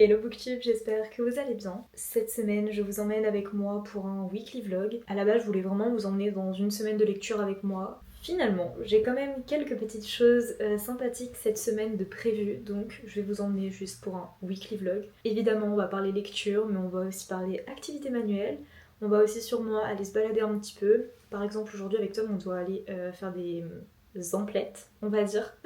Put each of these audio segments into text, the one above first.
Hello Booktube, j'espère que vous allez bien. Cette semaine, je vous emmène avec moi pour un weekly vlog. À la base, je voulais vraiment vous emmener dans une semaine de lecture avec moi. Finalement, j'ai quand même quelques petites choses sympathiques cette semaine de prévues, donc je vais vous emmener juste pour un weekly vlog. Évidemment, on va parler lecture, mais on va aussi parler activité manuelle. On va aussi sûrement aller se balader un petit peu. Par exemple, aujourd'hui avec Tom, on doit aller faire des emplettes, on va dire.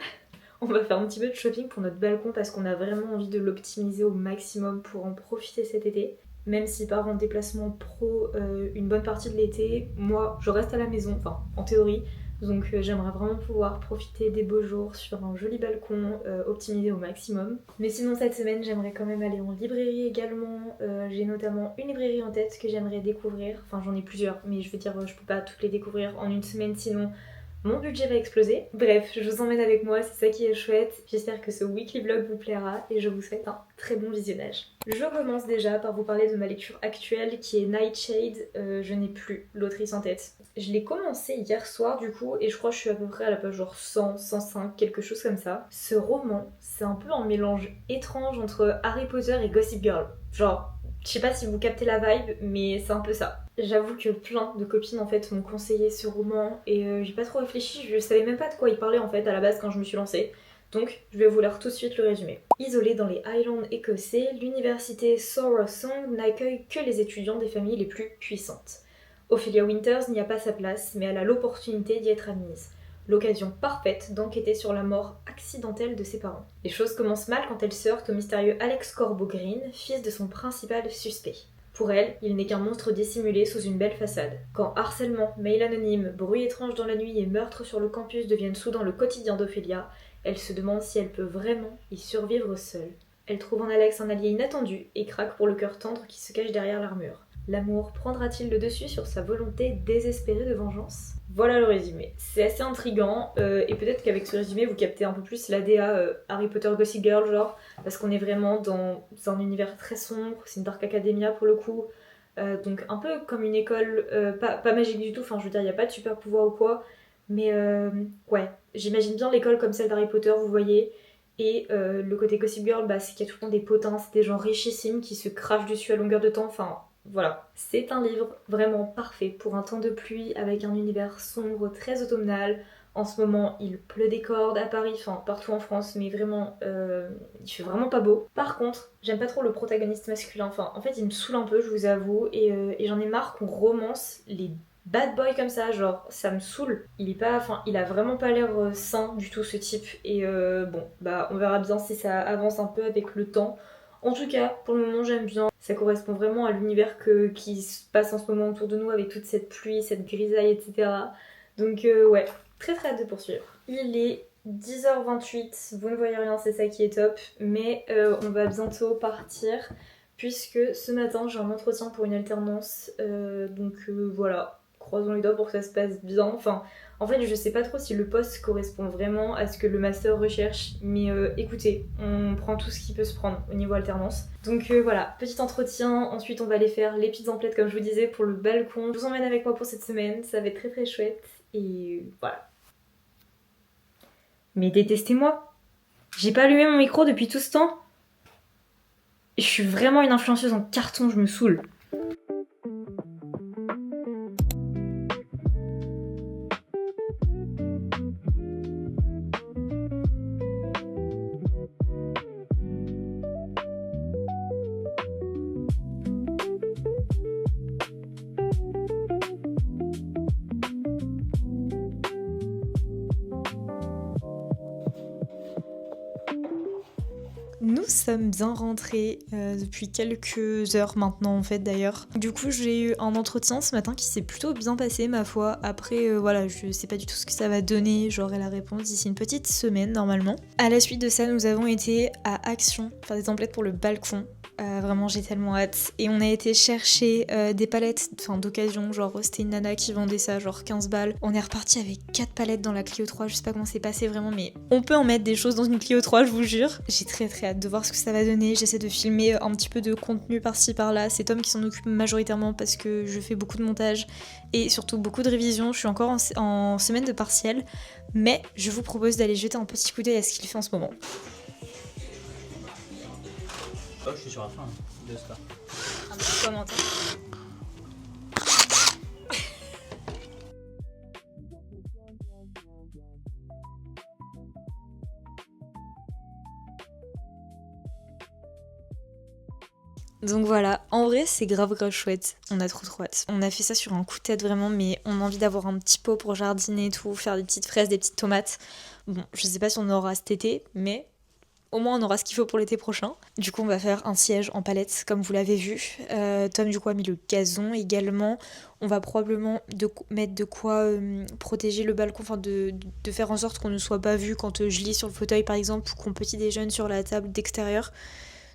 On va faire un petit peu de shopping pour notre balcon parce qu'on a vraiment envie de l'optimiser au maximum pour en profiter cet été. Même s'il part en déplacement pro une bonne partie de l'été, moi je reste à la maison, enfin en théorie. Donc j'aimerais vraiment pouvoir profiter des beaux jours sur un joli balcon, optimisé au maximum. Mais sinon cette semaine j'aimerais quand même aller en librairie également. J'ai notamment une librairie en tête que j'aimerais découvrir. Enfin j'en ai plusieurs, mais je veux dire je peux pas toutes les découvrir en une semaine sinon mon budget va exploser. Bref, je vous emmène avec moi, c'est ça qui est chouette. J'espère que ce weekly vlog vous plaira et je vous souhaite un très bon visionnage. Je commence déjà par vous parler de ma lecture actuelle qui est Nightshade. Je n'ai plus l'autrice en tête. Je l'ai commencé hier soir du coup et je crois que je suis à peu près à la page genre 100, 105, quelque chose comme ça. Ce roman, c'est un peu un mélange étrange entre Harry Potter et Gossip Girl. Genre, je sais pas si vous captez la vibe, mais c'est un peu ça. J'avoue que plein de copines en fait m'ont conseillé ce roman et j'ai pas trop réfléchi, je savais même pas de quoi il parlait en fait à la base quand je me suis lancée. Donc je vais vous lire tout de suite le résumé. Isolée dans les Highlands écossais, l'université Sorrow Song n'accueille que les étudiants des familles les plus puissantes. Ophelia Winters n'y a pas sa place, mais elle a l'opportunité d'y être admise. L'occasion parfaite d'enquêter sur la mort accidentelle de ses parents. Les choses commencent mal quand elle se heurte au mystérieux Alex Corbo Green, fils de son principal suspect. Pour elle, il n'est qu'un monstre dissimulé sous une belle façade. Quand harcèlement, mail anonyme, bruit étrange dans la nuit et meurtre sur le campus deviennent soudain le quotidien d'Ophélia, elle se demande si elle peut vraiment y survivre seule. Elle trouve en Alex un allié inattendu et craque pour le cœur tendre qui se cache derrière l'armure. L'amour prendra-t-il le dessus sur sa volonté désespérée de vengeance? Voilà le résumé. C'est assez intriguant et peut-être qu'avec ce résumé vous captez un peu plus l'ADA Harry Potter Gossip Girl genre parce qu'on est vraiment dans un univers très sombre, c'est une dark academia pour le coup, donc un peu comme une école pas magique du tout, enfin je veux dire il n'y a pas de super pouvoir ou quoi, mais ouais, j'imagine bien l'école comme celle d'Harry Potter vous voyez, et le côté Gossip Girl bah, c'est qu'il y a tout le temps des potins, c'est des gens richissimes qui se crachent dessus à longueur de temps, enfin voilà. C'est un livre vraiment parfait pour un temps de pluie avec un univers sombre très automnal. En ce moment, il pleut des cordes à Paris, enfin partout en France, mais vraiment, il fait vraiment pas beau. Par contre, j'aime pas trop le protagoniste masculin. Enfin, en fait, il me saoule un peu, je vous avoue, et j'en ai marre qu'on romance les bad boys comme ça. Genre, ça me saoule. Il est pas, enfin, il a vraiment pas l'air sain du tout ce type. Et bon, bah, on verra bien si ça avance un peu avec le temps. En tout cas, pour le moment, j'aime bien. Ça correspond vraiment à l'univers qui se passe en ce moment autour de nous avec toute cette pluie, cette grisaille, etc. Donc ouais, très très hâte de poursuivre. Il est 10h28, vous ne voyez rien, c'est ça qui est top, mais on va bientôt partir puisque ce matin j'ai un entretien pour une alternance, donc voilà, croisons les doigts pour que ça se passe bien. Enfin, en fait, je sais pas trop si le poste correspond vraiment à ce que le master recherche, mais écoutez, on prend tout ce qui peut se prendre au niveau alternance. Donc voilà, petit entretien, ensuite on va aller faire les petites emplettes comme je vous disais pour le balcon. Je vous emmène avec moi pour cette semaine, ça va être très très chouette, et voilà. Mais détestez-moi, j'ai pas allumé mon micro depuis tout ce temps. Je suis vraiment une influenceuse en carton, je me saoule. Nous sommes bien rentrés depuis quelques heures maintenant en fait d'ailleurs. Du coup j'ai eu un entretien ce matin qui s'est plutôt bien passé ma foi. Après voilà, je sais pas du tout ce que ça va donner, j'aurai la réponse d'ici une petite semaine normalement. À la suite de ça nous avons été à Action faire des emplettes pour le balcon. Vraiment j'ai tellement hâte. Et on a été chercher des palettes d'occasion, genre c'était une nana qui vendait ça genre 15 balles. On est reparti avec 4 palettes dans la Clio 3, je sais pas comment c'est passé vraiment mais on peut en mettre des choses dans une Clio 3 je vous jure. J'ai très très hâte de voir ce que ça va donner, j'essaie de filmer un petit peu de contenu par-ci par-là. C'est Tom qui s'en occupe majoritairement parce que je fais beaucoup de montage et surtout beaucoup de révision. Je suis encore en semaine de partiel mais je vous propose d'aller jeter un petit coup d'œil à ce qu'il fait en ce moment. Oh, je suis sur la fin de ça. Un petit commentaire. Donc voilà, en vrai c'est grave chouette, on a trop hâte. On a fait ça sur un coup de tête vraiment, mais on a envie d'avoir un petit pot pour jardiner et tout, faire des petites fraises, des petites tomates. Bon, je sais pas si on aura cet été, mais au moins on aura ce qu'il faut pour l'été prochain. Du coup on va faire un siège en palette comme vous l'avez vu. Tom du coup a mis le gazon également. On va probablement mettre de quoi protéger le balcon, enfin de faire en sorte qu'on ne soit pas vu quand je lis sur le fauteuil par exemple ou qu'on petit déjeune sur la table d'extérieur.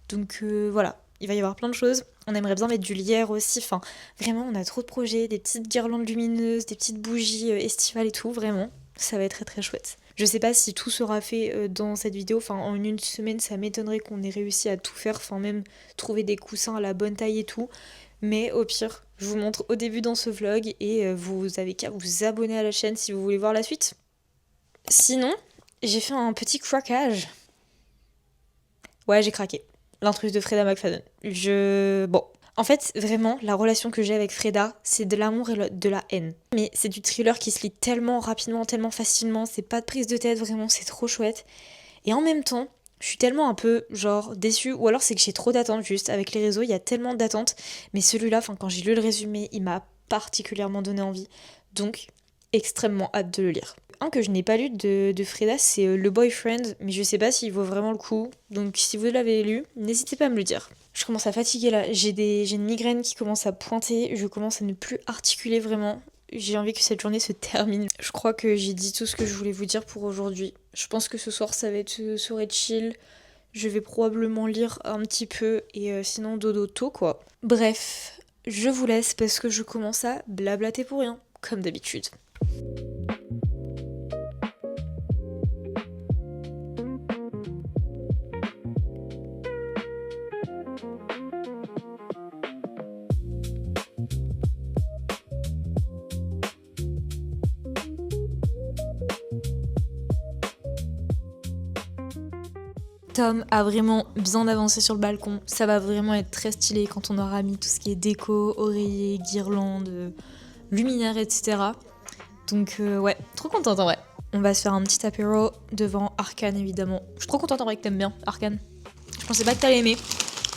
Donc voilà, il va y avoir plein de choses. On aimerait bien mettre du lierre aussi. Enfin, vraiment, on a trop de projets, des petites guirlandes lumineuses, des petites bougies estivales et tout. Vraiment, ça va être très chouette. Je sais pas si tout sera fait dans cette vidéo. Enfin, en une semaine, ça m'étonnerait qu'on ait réussi à tout faire. Enfin, même trouver des coussins à la bonne taille et tout. Mais au pire, je vous montre au début dans ce vlog et vous avez qu'à vous abonner à la chaîne si vous voulez voir la suite. Sinon, j'ai fait un petit craquage. Ouais, j'ai craqué. L'intruse de Freda McFadden. Bon. En fait, vraiment, la relation que j'ai avec Freda, c'est de l'amour et de la haine. Mais c'est du thriller qui se lit tellement rapidement, tellement facilement, c'est pas de prise de tête, vraiment, c'est trop chouette. Et en même temps, je suis tellement un peu, genre, déçue, ou alors c'est que j'ai trop d'attentes, juste. Avec les réseaux, il y a tellement d'attentes. Mais celui-là, quand j'ai lu le résumé, il m'a particulièrement donné envie. Donc, extrêmement hâte de le lire. Un que je n'ai pas lu de Freda, c'est Le Boyfriend, mais je sais pas s'il vaut vraiment le coup. Donc si vous l'avez lu, n'hésitez pas à me le dire. Je commence à fatiguer là, j'ai une migraine qui commence à pointer, je commence à ne plus articuler vraiment. J'ai envie que cette journée se termine. Je crois que j'ai dit tout ce que je voulais vous dire pour aujourd'hui. Je pense que ce soir ça va être soirée chill. Je vais probablement lire un petit peu et sinon dodo tôt quoi. Bref, je vous laisse parce que je commence à blablater pour rien, comme d'habitude. Tom a vraiment bien avancé sur le balcon. Ça va vraiment être très stylé quand on aura mis tout ce qui est déco, oreiller, guirlande, luminaire, etc. Donc ouais, trop contente en vrai. On va se faire un petit apéro devant Arcane évidemment. Je suis trop contente en vrai que t'aimes bien Arcane. Je pensais pas que t'allais aimer,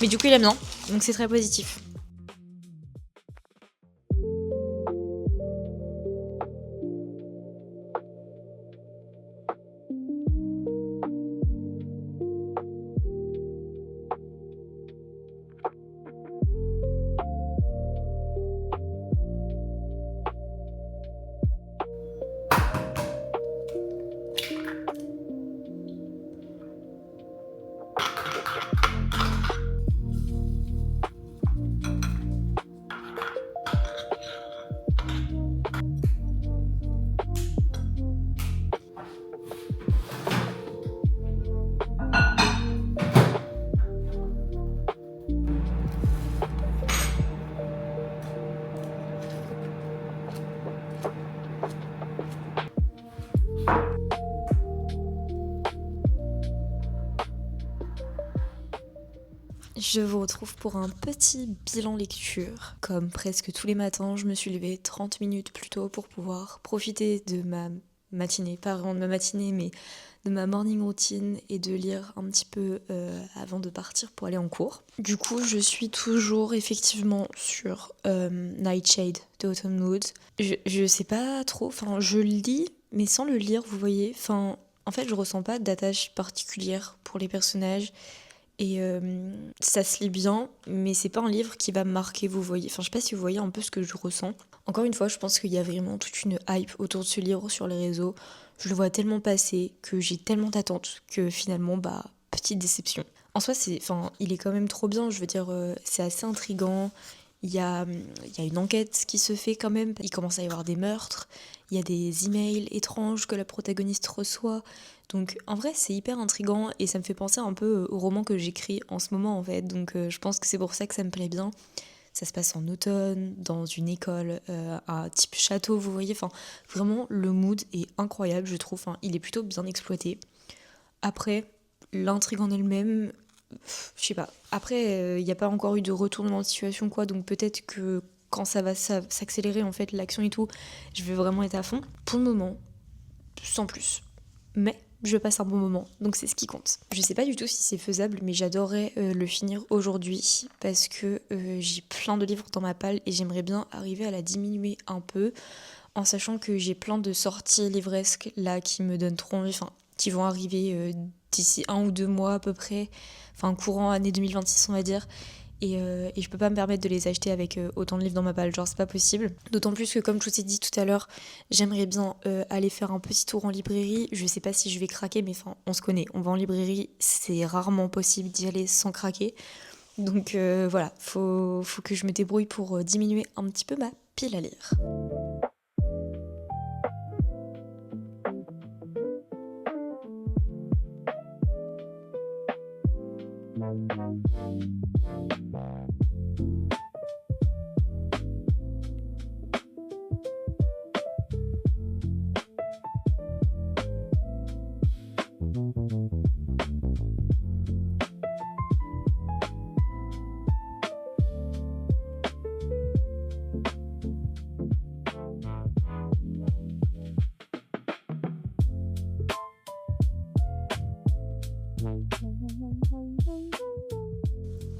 mais du coup il aime bien, donc c'est très positif. Je vous retrouve pour un petit bilan lecture. Comme presque tous les matins, je me suis levée 30 minutes plus tôt pour pouvoir profiter de ma matinée, pas vraiment de ma matinée, mais de ma morning routine et de lire un petit peu avant de partir pour aller en cours. Du coup, je suis toujours effectivement sur Nightshade de Autumn Woods. Je sais pas trop, enfin je lis, mais sans le lire, vous voyez. Enfin, en fait, je ressens pas d'attache particulière pour les personnages. Et ça se lit bien, mais c'est pas un livre qui va me marquer, vous voyez. Enfin, je sais pas si vous voyez un peu ce que je ressens. Encore une fois, je pense qu'il y a vraiment toute une hype autour de ce livre sur les réseaux. Je le vois tellement passer, que j'ai tellement d'attentes, que finalement, petite déception. En soi, il est quand même trop bien, je veux dire, c'est assez intriguant. Il y a une enquête qui se fait quand même. Il commence à y avoir des meurtres. Il y a des emails étranges que la protagoniste reçoit. Donc en vrai, c'est hyper intriguant et ça me fait penser un peu au roman que j'écris en ce moment en fait. Donc je pense que c'est pour ça que ça me plaît bien. Ça se passe en automne, dans une école, un type château, vous voyez. Enfin, vraiment, le mood est incroyable, je trouve. Enfin, il est plutôt bien exploité. Après, l'intrigue en elle-même, je sais pas. Après, il n'y a pas encore eu de retournement de situation, quoi, donc peut-être que quand ça va s'accélérer, en fait, l'action et tout, je vais vraiment être à fond. Pour le moment, sans plus. Mais je passe un bon moment, donc c'est ce qui compte. Je sais pas du tout si c'est faisable, mais j'adorerais le finir aujourd'hui parce que j'ai plein de livres dans ma palle et j'aimerais bien arriver à la diminuer un peu en sachant que j'ai plein de sorties livresques là qui me donnent trop envie, enfin qui vont arriver d'ici 1 ou 2 mois à peu près, enfin courant année 2026 on va dire. Et je peux pas me permettre de les acheter avec autant de livres dans ma palle, genre c'est pas possible. D'autant plus que comme je vous ai dit tout à l'heure, j'aimerais bien aller faire un petit tour en librairie. Je sais pas si je vais craquer, mais enfin on se connaît, on va en librairie, c'est rarement possible d'y aller sans craquer. Donc voilà, faut que je me débrouille pour diminuer un petit peu ma pile à lire.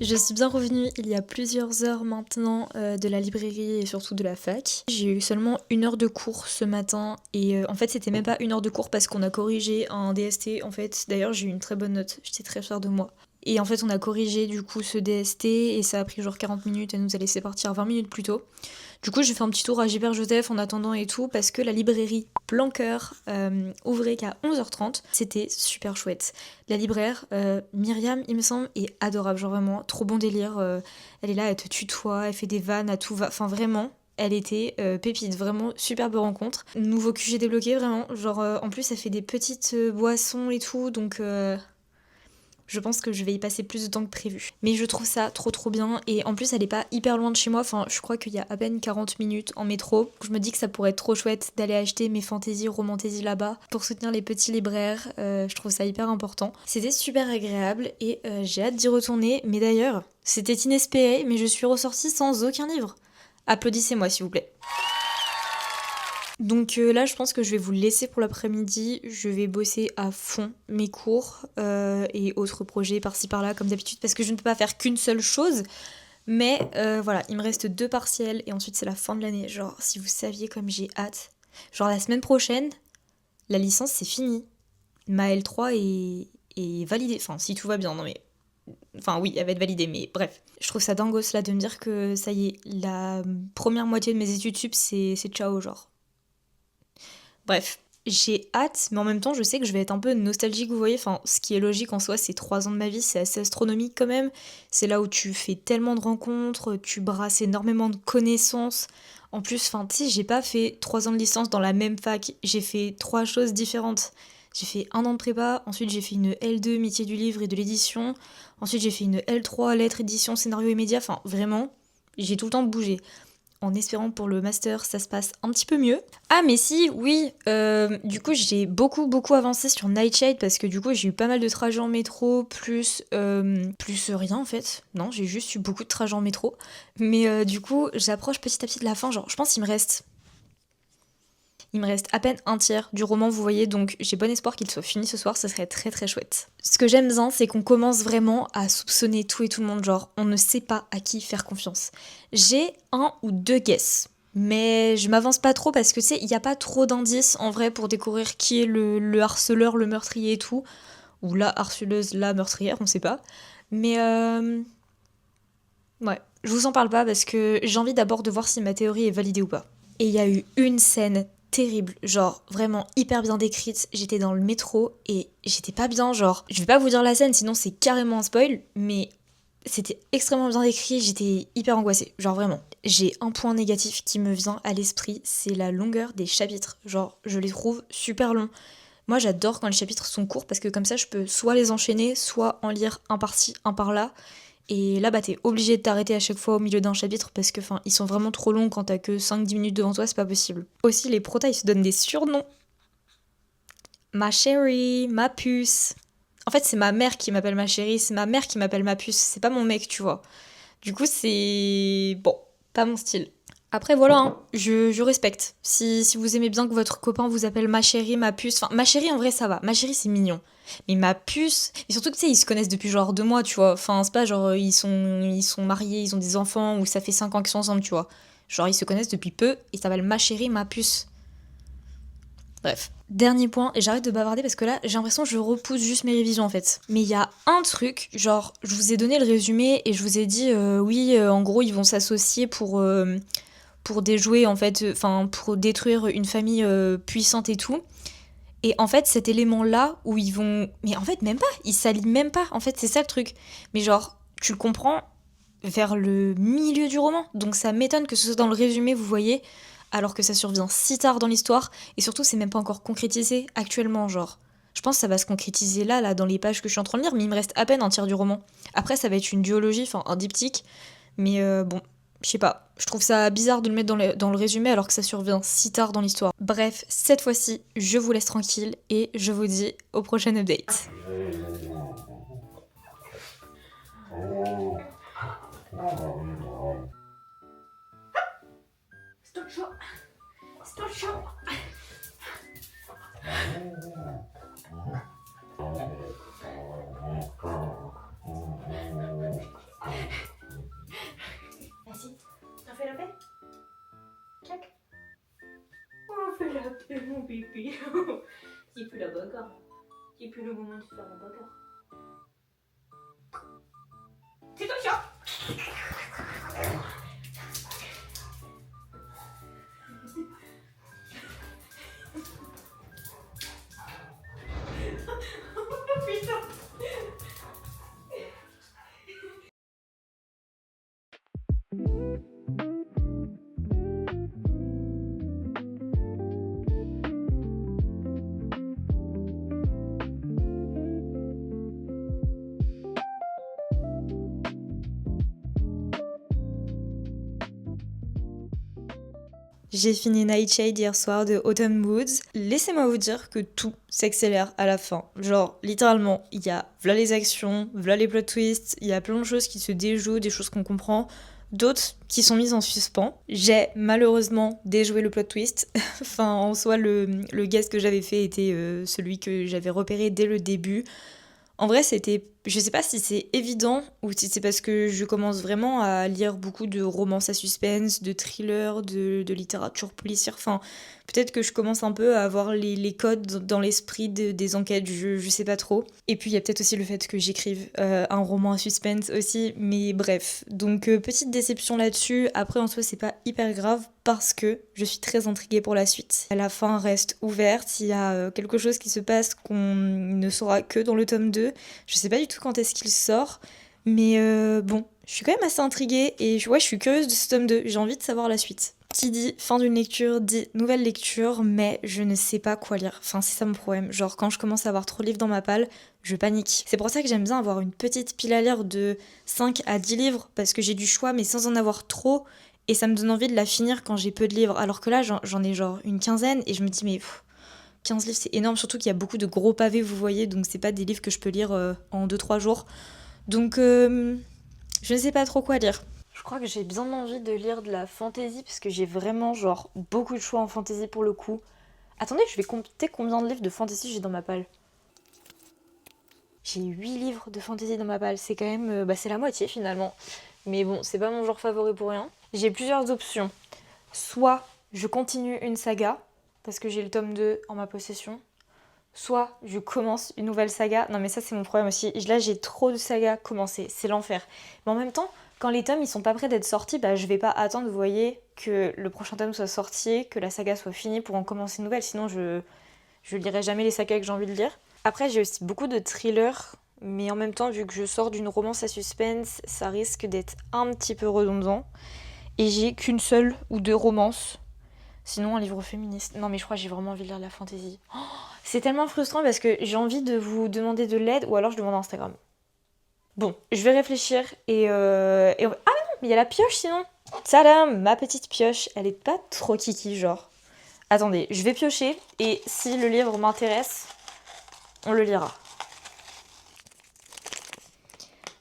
Je suis bien revenue il y a plusieurs heures maintenant de la librairie et surtout de la fac. J'ai eu seulement 1 heure de cours ce matin et en fait c'était même pas 1 heure de cours parce qu'on a corrigé un DST en fait. D'ailleurs j'ai eu une très bonne note, j'étais très fière de moi. Et en fait on a corrigé du coup ce DST et ça a pris genre 40 minutes, elle nous a laissé partir 20 minutes plus tôt. Du coup j'ai fait un petit tour à Gilbert Joseph en attendant et tout parce que la librairie Planqueur ouvrait qu'à 11h30. C'était super chouette. La libraire, Myriam, il me semble, est adorable, genre vraiment, trop bon délire. Elle est là, elle te tutoie, elle fait des vannes à tout va. Enfin, vraiment, elle était pépite, vraiment, superbe rencontre. Nouveau QG débloqué, vraiment. Genre, en plus, elle fait des petites boissons et tout, donc je pense que je vais y passer plus de temps que prévu. Mais je trouve ça trop bien. Et en plus, elle est pas hyper loin de chez moi. Enfin, je crois qu'il y a à peine 40 minutes en métro. Je me dis que ça pourrait être trop chouette d'aller acheter mes fantaisies, romantaisies là-bas pour soutenir les petits libraires. Je trouve ça hyper important. C'était super agréable et j'ai hâte d'y retourner. Mais d'ailleurs, c'était inespéré, mais je suis ressortie sans aucun livre. Applaudissez-moi, s'il vous plaît. Donc là, je pense que je vais vous le laisser pour l'après-midi. Je vais bosser à fond mes cours et autres projets par-ci par-là, comme d'habitude, parce que je ne peux pas faire qu'une seule chose. Mais voilà, il me reste 2 partiels et ensuite c'est la fin de l'année. Genre, si vous saviez comme j'ai hâte. Genre, la semaine prochaine, la licence, c'est fini. Ma L3 est validée. Enfin, si tout va bien, non mais... Enfin oui, elle va être validée, mais bref. Je trouve ça dingos là de me dire que ça y est, la première moitié de mes études sup, c'est ciao, genre. Bref, j'ai hâte, mais en même temps, je sais que je vais être un peu nostalgique, vous voyez. Enfin, ce qui est logique en soi, c'est 3 ans de ma vie, c'est assez astronomique quand même. C'est là où tu fais tellement de rencontres, tu brasses énormément de connaissances. En plus, enfin, tu sais, j'ai pas fait 3 ans de licence dans la même fac, j'ai fait 3 choses différentes. J'ai fait 1 an de prépa, ensuite j'ai fait une L2 métier du livre et de l'édition, ensuite j'ai fait une L3 lettres, édition, scénario et médias, enfin vraiment, j'ai tout le temps bougé en espérant pour le master ça se passe un petit peu mieux. Ah mais si, oui, du coup j'ai beaucoup avancé sur Nightshade parce que du coup j'ai eu pas mal de trajets en métro, plus rien en fait. Non, j'ai juste eu beaucoup de trajets en métro. Mais du coup j'approche petit à petit de la fin, genre je pense qu'il me reste à peine un tiers du roman, vous voyez, donc j'ai bon espoir qu'il soit fini ce soir, ça serait très chouette. Ce que j'aime bien, c'est qu'on commence vraiment à soupçonner tout et tout le monde, genre on ne sait pas à qui faire confiance. J'ai 1 ou 2 guesses, mais je m'avance pas trop parce que tu sais, il n'y a pas trop d'indices en vrai pour découvrir qui est le harceleur, le meurtrier et tout, ou la harceleuse, la meurtrière, on sait pas. Mais ouais, je vous en parle pas parce que j'ai envie d'abord de voir si ma théorie est validée ou pas. Et il y a eu une scène terrible, genre vraiment hyper bien décrite. J'étais dans le métro et j'étais pas bien, genre. Je vais pas vous dire la scène, sinon c'est carrément un spoil, mais c'était extrêmement bien décrit, j'étais hyper angoissée, genre vraiment. J'ai un point négatif qui me vient à l'esprit, c'est la longueur des chapitres. Genre, je les trouve super longs. Moi, j'adore quand les chapitres sont courts parce que comme ça, je peux soit les enchaîner, soit en lire un par-ci, un par-là. Et là, bah, t'es obligé de t'arrêter à chaque fois au milieu d'un chapitre parce que, ils sont vraiment trop longs quand t'as que 5-10 minutes devant toi, c'est pas possible. Aussi, les protas, ils se donnent des surnoms. Ma chérie, ma puce. En fait, c'est ma mère qui m'appelle ma chérie, c'est ma mère qui m'appelle ma puce, c'est pas mon mec, tu vois. Du coup, c'est... Bon, pas mon style. Après, voilà, hein, je respecte. Si vous aimez bien que votre copain vous appelle ma chérie, ma puce... Enfin, ma chérie, en vrai, ça va. Ma chérie, c'est mignon. Mais ma puce... Et surtout que, tu sais, ils se connaissent depuis genre 2 mois, tu vois. Enfin, c'est pas genre, ils sont mariés, ils ont des enfants, ou ça fait 5 ans qu'ils sont ensemble, tu vois. Genre, ils se connaissent depuis peu, et ils s'appellent ma chérie, ma puce. Bref. Dernier point, et j'arrête de bavarder parce que là, j'ai l'impression que je repousse juste mes révisions en fait. Mais il y a un truc, genre, je vous ai donné le résumé et je vous ai dit, oui, en gros, ils vont s'associer pour déjouer en fait, enfin, pour détruire une famille puissante et tout. Et en fait, cet élément-là où ils vont. Mais en fait, même pas, ils s'allient même pas. En fait, c'est ça le truc. Mais genre, tu le comprends vers le milieu du roman. Donc ça m'étonne que ce soit dans le résumé, vous voyez, alors que ça survient si tard dans l'histoire. Et surtout, c'est même pas encore concrétisé actuellement, genre. Je pense que ça va se concrétiser là, dans les pages que je suis en train de lire, mais il me reste à peine un tiers du roman. Après, ça va être une duologie, enfin un diptyque. Mais bon, je sais pas. Je trouve ça bizarre de le mettre dans le résumé alors que ça survient si tard dans l'histoire. Bref, cette fois-ci, je vous laisse tranquille et je vous dis au prochain update. Stop chaud. Stop chaud. Vas-y, t'en fais la paix. Clac. On fait la paix, mon bébé. C'est plus la bagarre. C'est plus le moment de faire la bagarre. C'est ton chat. Putain. J'ai fini Nightshade hier soir de Autumn Woods. Laissez-moi vous dire que tout s'accélère à la fin. Genre, littéralement, il y a v'là les actions, v'là les plot twists, il y a plein de choses qui se déjouent, des choses qu'on comprend, d'autres qui sont mises en suspens. J'ai malheureusement déjoué le plot twist. Enfin, en soi, le guess que j'avais fait était celui que j'avais repéré dès le début. En vrai, c'était. Je sais pas si c'est évident ou si c'est parce que je commence vraiment à lire beaucoup de romances à suspense, de thrillers, de littérature policière. Enfin, peut-être que je commence un peu à avoir les codes dans l'esprit des enquêtes, je sais pas trop. Et puis il y a peut-être aussi le fait que j'écrive un roman à suspense aussi, mais bref. Donc petite déception là-dessus. Après, en soi, c'est pas hyper grave parce que je suis très intriguée pour la suite. La fin reste ouverte, il y a quelque chose qui se passe qu'on ne saura que dans le tome 2. Je sais pas du tout quand est-ce qu'il sort, mais bon, je suis quand même assez intriguée et ouais, je suis curieuse de ce tome 2, j'ai envie de savoir la suite. Qui dit fin d'une lecture dit nouvelle lecture, mais je ne sais pas quoi lire. Enfin, c'est ça mon problème. Genre, quand je commence à avoir trop de livres dans ma palle, je panique. C'est pour ça que j'aime bien avoir une petite pile à lire de 5 à 10 livres, parce que j'ai du choix, mais sans en avoir trop, et ça me donne envie de la finir quand j'ai peu de livres. Alors que là, j'en ai genre une quinzaine, et je me dis, mais 15 livres, c'est énorme, surtout qu'il y a beaucoup de gros pavés, vous voyez, donc c'est pas des livres que je peux lire en 2-3 jours. Donc, je ne sais pas trop quoi lire. Je crois que j'ai bien envie de lire de la fantasy, parce que j'ai vraiment, genre, beaucoup de choix en fantasy pour le coup. Attendez, je vais compter combien de livres de fantasy j'ai dans ma palle. J'ai 8 livres de fantasy dans ma palle, c'est quand même... c'est la moitié finalement. Mais bon, c'est pas mon genre favori pour rien. J'ai plusieurs options. Soit je continue une saga, parce que j'ai le tome 2 en ma possession. Soit je commence une nouvelle saga. Non mais ça c'est mon problème aussi. Là j'ai trop de sagas commencées, c'est l'enfer. Mais en même temps, quand les tomes ils sont pas prêts d'être sortis, bah je vais pas attendre, vous voyez, que le prochain tome soit sorti, que la saga soit finie pour en commencer une nouvelle. Sinon je lirai jamais les sagas que j'ai envie de lire. Après j'ai aussi beaucoup de thrillers, mais en même temps vu que je sors d'une romance à suspense, ça risque d'être un petit peu redondant. Et j'ai qu'une seule ou deux romances. Sinon, un livre féministe. Non, mais je crois que j'ai vraiment envie de lire de la fantasy. Oh, c'est tellement frustrant parce que j'ai envie de vous demander de l'aide ou alors je demande à Instagram. Bon, je vais réfléchir Ah mais non, mais il y a la pioche sinon. Tadam, ma petite pioche. Elle est pas trop kiki, genre. Attendez, je vais piocher et si le livre m'intéresse, on le lira.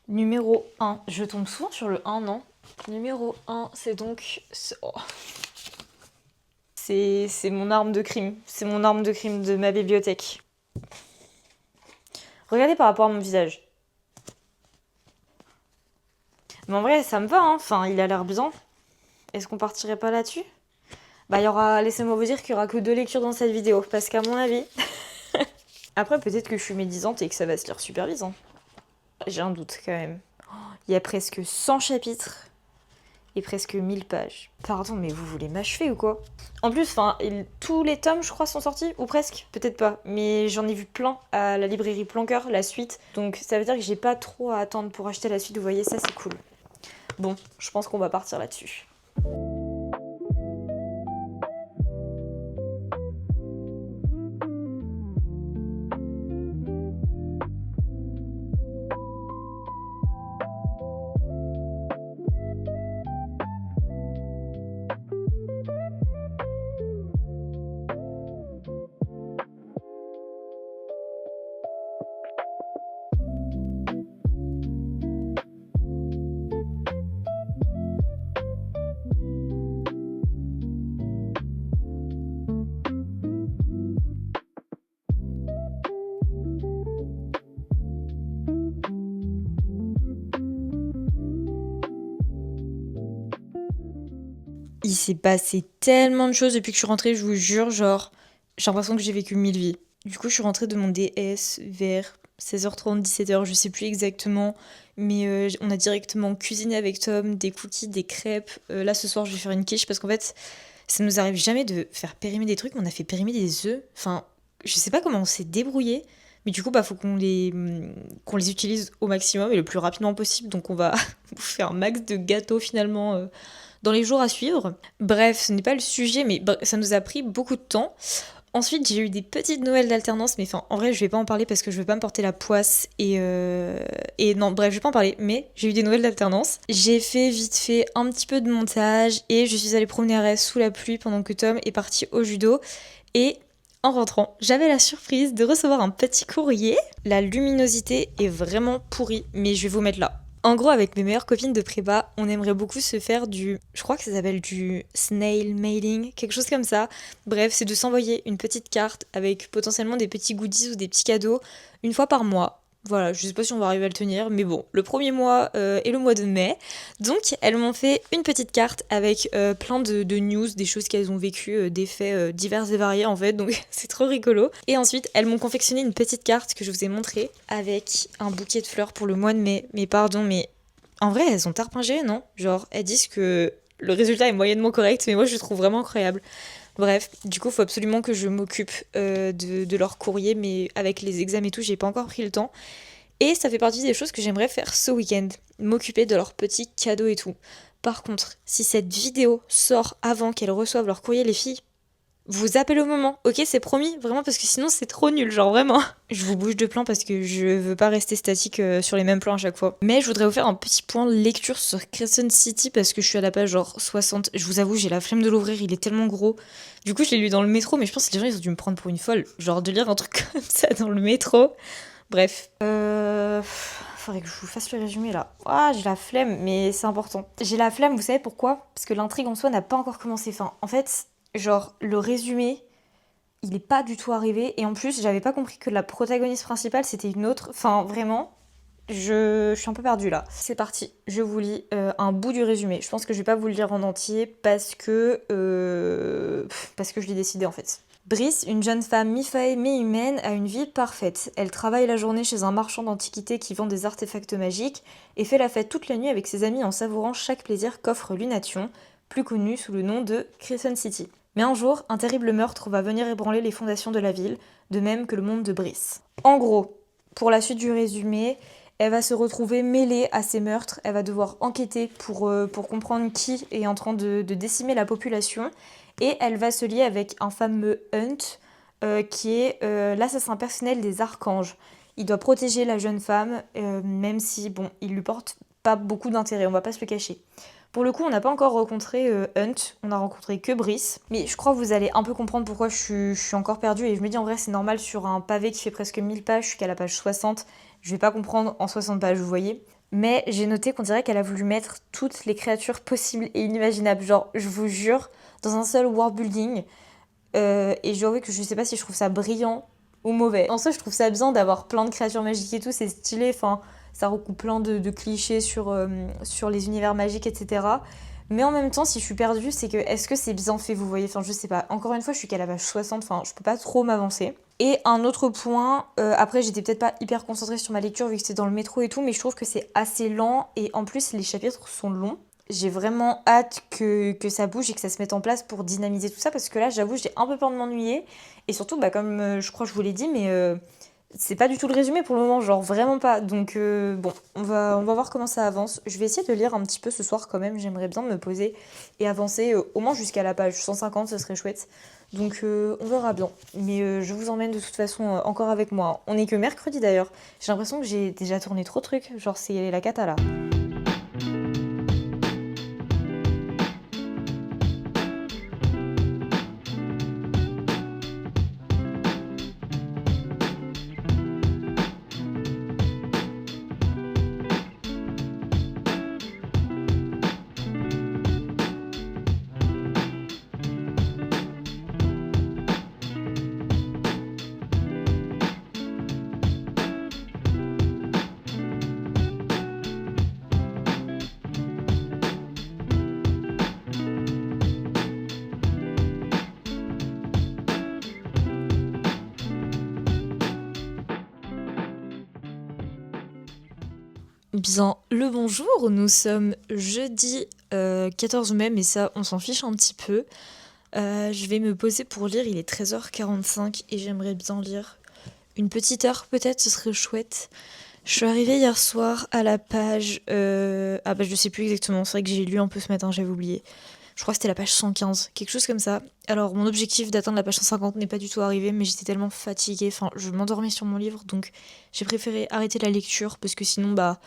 Numéro 1. Je tombe souvent sur le 1, non? Numéro 1, c'est donc... Oh. C'est mon arme de crime. C'est mon arme de crime de ma bibliothèque. Regardez par rapport à mon visage. Mais en vrai, ça me va, hein. Enfin, il a l'air bien. Est-ce qu'on partirait pas là-dessus? Bah, il y aura... Laissez-moi vous dire qu'il y aura que 2 lectures dans cette vidéo. Parce qu'à mon avis... Après, peut-être que je suis médisante et que ça va se lire super vite, hein. J'ai un doute, quand même. Il y a presque 100 chapitres. Et presque 1000 pages. Pardon, mais vous voulez m'achever ou quoi? En plus, tous les tomes, je crois, sont sortis, ou presque, peut-être pas. Mais j'en ai vu plein à la librairie Planqueur, la suite. Donc ça veut dire que j'ai pas trop à attendre pour acheter la suite, vous voyez, ça c'est cool. Bon, je pense qu'on va partir là-dessus. Il s'est passé tellement de choses depuis que je suis rentrée, je vous jure, genre, j'ai l'impression que j'ai vécu 1000 vies. Du coup, je suis rentrée de mon DS vers 16h30, 17h, je sais plus exactement, mais on a directement cuisiné avec Tom des cookies, des crêpes. Là, ce soir, je vais faire une quiche parce qu'en fait, ça nous arrive jamais de faire périmer des trucs, mais on a fait périmer des œufs. Enfin, je sais pas comment on s'est débrouillé, mais du coup, bah, faut qu'on les utilise au maximum et le plus rapidement possible. Donc, on va vous faire un max de gâteaux finalement dans les jours à suivre. Bref, ce n'est pas le sujet, mais ça nous a pris beaucoup de temps. Ensuite, j'ai eu des petites Noëls d'alternance, mais en vrai, je vais pas en parler parce que je veux pas me porter la poisse et non, bref, je vais pas en parler, mais j'ai eu des Noëls d'alternance. J'ai fait vite fait un petit peu de montage et je suis allée promener Arès sous la pluie pendant que Tom est parti au judo et en rentrant, j'avais la surprise de recevoir un petit courrier. La luminosité est vraiment pourrie, mais je vais vous mettre là. En gros, avec mes meilleures copines de prépa, on aimerait beaucoup se faire je crois que ça s'appelle du snail mailing, quelque chose comme ça. Bref, c'est de s'envoyer une petite carte avec potentiellement des petits goodies ou des petits cadeaux une fois par mois. Voilà, je sais pas si on va arriver à le tenir, mais bon, le premier mois est le mois de mai. Donc, elles m'ont fait une petite carte avec plein de news, des choses qu'elles ont vécues, des faits divers et variés en fait, donc c'est trop rigolo. Et ensuite, elles m'ont confectionné une petite carte que je vous ai montrée avec un bouquet de fleurs pour le mois de mai. Mais pardon, mais en vrai, elles ont tarpingé, non? Genre, elles disent que le résultat est moyennement correct, mais moi je le trouve vraiment incroyable. Bref, du coup, il faut absolument que je m'occupe de leur courrier, mais avec les examens et tout, j'ai pas encore pris le temps. Et ça fait partie des choses que j'aimerais faire ce week-end, m'occuper de leurs petits cadeaux et tout. Par contre, si cette vidéo sort avant qu'elles reçoivent leur courrier, les filles, vous appelez au moment, ok, c'est promis, vraiment, parce que sinon c'est trop nul, genre vraiment. Je vous bouge de plan parce que je veux pas rester statique sur les mêmes plans à chaque fois. Mais je voudrais vous faire un petit point lecture sur Crescent City parce que je suis à la page genre 60. Je vous avoue, j'ai la flemme de l'ouvrir, il est tellement gros. Du coup, je l'ai lu dans le métro, mais je pense que les gens ils ont dû me prendre pour une folle, genre de lire un truc comme ça dans le métro. Bref. Faudrait que je vous fasse le résumé là. Ah, j'ai la flemme, mais c'est important. J'ai la flemme, vous savez pourquoi? Parce que l'intrigue en soi n'a pas encore commencé. Enfin, en fait, genre, le résumé, il est pas du tout arrivé. Et en plus, j'avais pas compris que la protagoniste principale, c'était une autre. Enfin, vraiment, je suis un peu perdue là. C'est parti, je vous lis un bout du résumé. Je pense que je vais pas vous le lire en entier parce que je l'ai décidé en fait. Brice, une jeune femme mi-fae, mi-humaine, a une vie parfaite. Elle travaille la journée chez un marchand d'antiquités qui vend des artefacts magiques et fait la fête toute la nuit avec ses amis en savourant chaque plaisir qu'offre Lunation, plus connu sous le nom de Crescent City. Mais un jour, un terrible meurtre va venir ébranler les fondations de la ville, de même que le monde de Brice. En gros, pour la suite du résumé, elle va se retrouver mêlée à ces meurtres, elle va devoir enquêter pour comprendre qui est en train de décimer la population, et elle va se lier avec un fameux Hunt, qui est l'assassin personnel des archanges. Il doit protéger la jeune femme, même si, bon, il lui porte pas beaucoup d'intérêt, on va pas se le cacher. Pour le coup, on n'a pas encore rencontré Hunt, on a rencontré que Brice. Mais je crois que vous allez un peu comprendre pourquoi je suis encore perdue. Et je me dis en vrai, c'est normal sur un pavé qui fait presque 1000 pages, je suis qu'à la page 60. Je vais pas comprendre en 60 pages, vous voyez. Mais j'ai noté qu'on dirait qu'elle a voulu mettre toutes les créatures possibles et inimaginables. Genre, je vous jure, dans un seul world building. Et je dois avouer que je sais pas si je trouve ça brillant ou mauvais. En soi, je trouve ça bien d'avoir plein de créatures magiques et tout, c'est stylé. Enfin, ça recoupe plein de clichés sur les univers magiques, etc. Mais en même temps, si je suis perdue, c'est que est-ce que c'est bien fait, vous voyez? Enfin, je sais pas. Encore une fois, je suis qu'à la page 60, enfin, je peux pas trop m'avancer. Et un autre point, après, j'étais peut-être pas hyper concentrée sur ma lecture vu que c'était dans le métro et tout, mais je trouve que c'est assez lent et en plus, les chapitres sont longs. J'ai vraiment hâte que ça bouge et que ça se mette en place pour dynamiser tout ça parce que là, j'avoue, j'ai un peu peur de m'ennuyer. Et surtout, bah, comme je crois que je vous l'ai dit, mais c'est pas du tout le résumé pour le moment, genre vraiment pas. Donc bon, on va voir comment ça avance. Je vais essayer de lire un petit peu ce soir quand même, j'aimerais bien me poser et avancer au moins jusqu'à la page 150, ce serait chouette. Donc on verra bien. Mais je vous emmène de toute façon encore avec moi. On est que mercredi d'ailleurs. J'ai l'impression que j'ai déjà tourné trop de trucs, genre c'est la cata là. Bien, le bonjour, nous sommes jeudi 14 mai, mais ça, on s'en fiche un petit peu. Je vais me poser pour lire, il est 13h45 et j'aimerais bien lire une petite heure peut-être, ce serait chouette. Je suis arrivée hier soir à la page... Ah bah je sais plus exactement, c'est vrai que j'ai lu un peu ce matin, j'avais oublié. Je crois que c'était la page 115, quelque chose comme ça. Alors mon objectif d'atteindre la page 150 n'est pas du tout arrivé, mais j'étais tellement fatiguée, enfin je m'endormais sur mon livre, donc j'ai préféré arrêter la lecture, parce que sinon bah...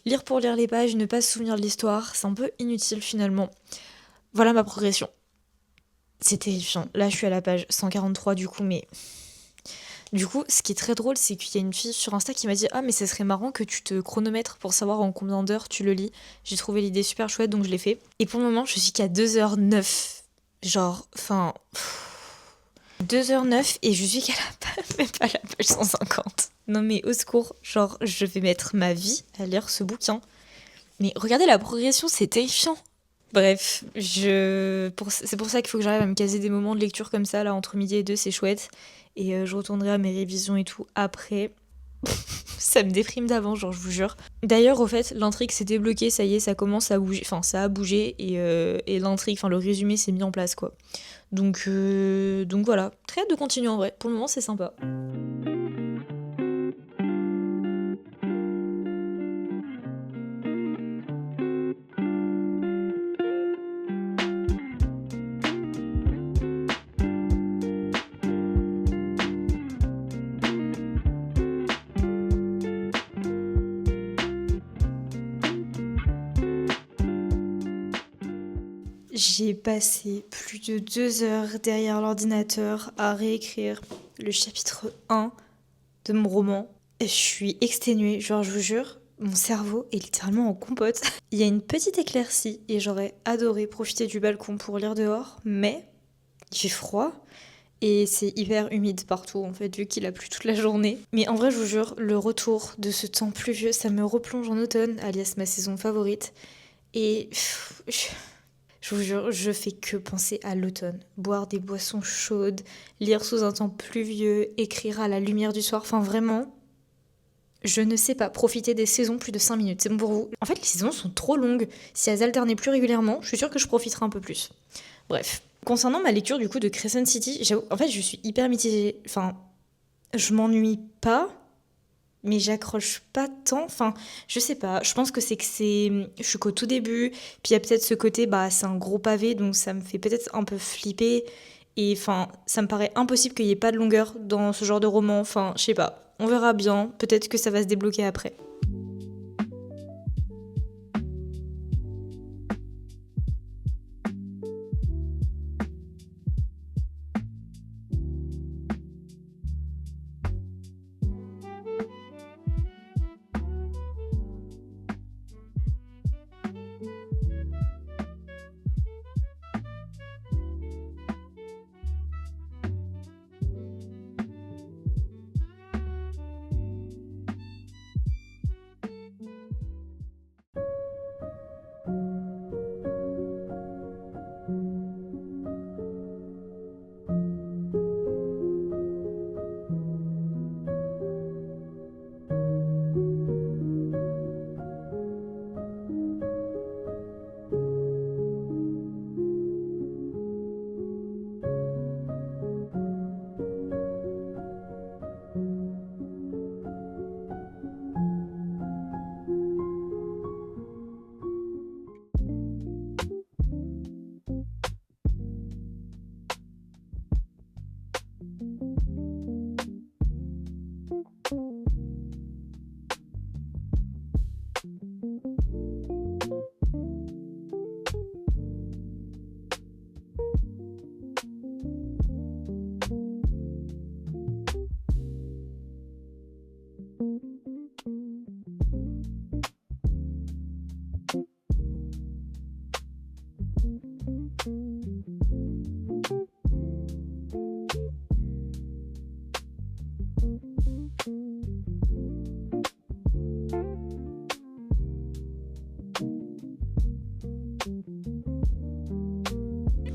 Lire pour lire les pages, ne pas se souvenir de l'histoire, c'est un peu inutile finalement. Voilà ma progression. C'est terrifiant. Là je suis à la page 143 du coup, mais... Du coup, ce qui est très drôle, c'est qu'il y a une fille sur Insta qui m'a dit « Ah mais ça serait marrant que tu te chronomètres pour savoir en combien d'heures tu le lis. » J'ai trouvé l'idée super chouette, donc je l'ai fait. Et pour le moment, je suis qu'à 2h09. Genre, enfin... 2h09 et je suis qu'à même pas la page 150. Non mais au secours, genre je vais mettre ma vie à lire ce bouquin. Mais regardez la progression, c'est terrifiant. Bref, c'est pour ça qu'il faut que j'arrive à me caser des moments de lecture comme ça, là, entre midi et deux, c'est chouette. Et je retournerai à mes révisions et tout après. Ça me déprime d'avant, genre, je vous jure. D'ailleurs, au fait, l'intrigue s'est débloquée, ça y est, ça commence à bouger. Enfin, ça a bougé et l'intrigue, enfin, le résumé s'est mis en place, quoi. Donc voilà, très hâte de continuer en vrai. Pour le moment, c'est sympa. J'ai passé plus de 2 heures derrière l'ordinateur à réécrire le chapitre 1 de mon roman. Et je suis exténuée, genre je vous jure, mon cerveau est littéralement en compote. Il y a une petite éclaircie et j'aurais adoré profiter du balcon pour lire dehors, mais il fait froid et c'est hyper humide partout en fait vu qu'il a plu toute la journée. Mais en vrai je vous jure, le retour de ce temps pluvieux, ça me replonge en automne, alias ma saison favorite. Et je vous jure, je fais que penser à l'automne. Boire des boissons chaudes, lire sous un temps pluvieux, écrire à la lumière du soir. Enfin vraiment, je ne sais pas, profiter des saisons plus de 5 minutes. C'est bon pour vous? En fait, les saisons sont trop longues. Si elles alternaient plus régulièrement, je suis sûre que je profiterais un peu plus. Bref. Concernant ma lecture du coup de Crescent City, en fait, je suis hyper mitigée. Enfin, je m'ennuie pas, mais j'accroche pas tant. Enfin, je sais pas. Je pense que je suis qu'au tout début. Puis il y a peut-être ce côté, bah, c'est un gros pavé, donc ça me fait peut-être un peu flipper. Et enfin, ça me paraît impossible qu'il y ait pas de longueur dans ce genre de roman. Enfin, je sais pas. On verra bien. Peut-être que ça va se débloquer après.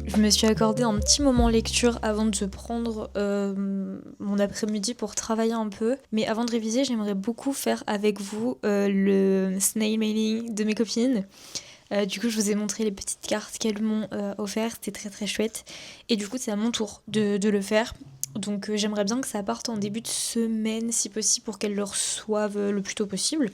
Je me suis accordé un petit moment lecture avant de prendre mon après-midi pour travailler un peu. Mais avant de réviser, j'aimerais beaucoup faire avec vous le snail mailing de mes copines. Du coup, je vous ai montré les petites cartes qu'elles m'ont offertes, c'était très très chouette. Et du coup, c'est à mon tour de le faire. Donc j'aimerais bien que ça parte en début de semaine, si possible, pour qu'elles le reçoivent le plus tôt possible.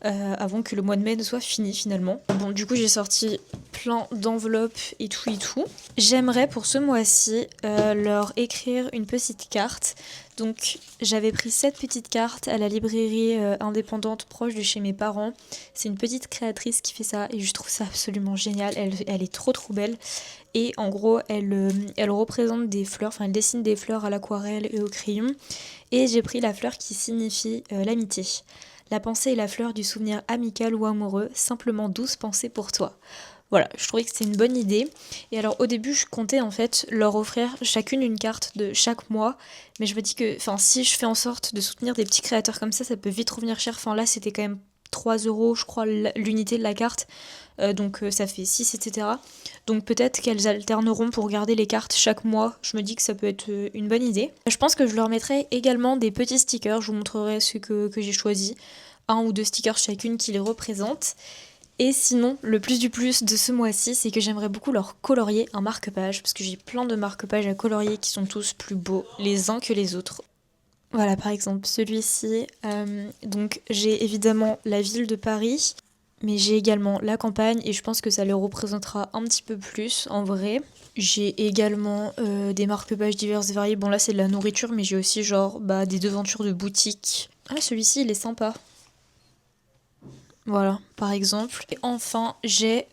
Avant que le mois de mai ne soit fini finalement. Bon, du coup, j'ai sorti plein d'enveloppes et tout et tout. J'aimerais pour ce mois-ci leur écrire une petite carte. Donc, j'avais pris cette petite carte à la librairie indépendante proche de chez mes parents. C'est une petite créatrice qui fait ça et je trouve ça absolument génial. Elle est trop trop belle. Et en gros, elle représente des fleurs, enfin elle dessine des fleurs à l'aquarelle et au crayon. Et j'ai pris la fleur qui signifie l'amitié. La pensée est la fleur du souvenir amical ou amoureux, simplement douce pensée pour toi. Voilà, je trouvais que c'était une bonne idée. Et alors au début, je comptais en fait leur offrir chacune une carte de chaque mois. Mais je me dis que si je fais en sorte de soutenir des petits créateurs comme ça peut vite revenir cher. Enfin là, c'était quand même 3 € je crois l'unité de la carte. Donc ça fait 6, etc. Donc peut-être qu'elles alterneront pour garder les cartes chaque mois. Je me dis que ça peut être une bonne idée. Je pense que je leur mettrai également des petits stickers. Je vous montrerai ceux que j'ai choisis. 1 ou 2 stickers chacune qui les représentent. Et sinon, le plus du plus de ce mois-ci, c'est que j'aimerais beaucoup leur colorier un marque-page. Parce que j'ai plein de marque-pages à colorier qui sont tous plus beaux les uns que les autres. Voilà, par exemple, celui-ci. Donc j'ai évidemment la ville de Paris. Mais j'ai également la campagne et je pense que ça le représentera un petit peu plus en vrai. J'ai également des marque-pages diverses et variées. Bon là c'est de la nourriture mais j'ai aussi genre des devantures de boutique. Ah celui-ci il est sympa. Voilà, par exemple. Et enfin, j'ai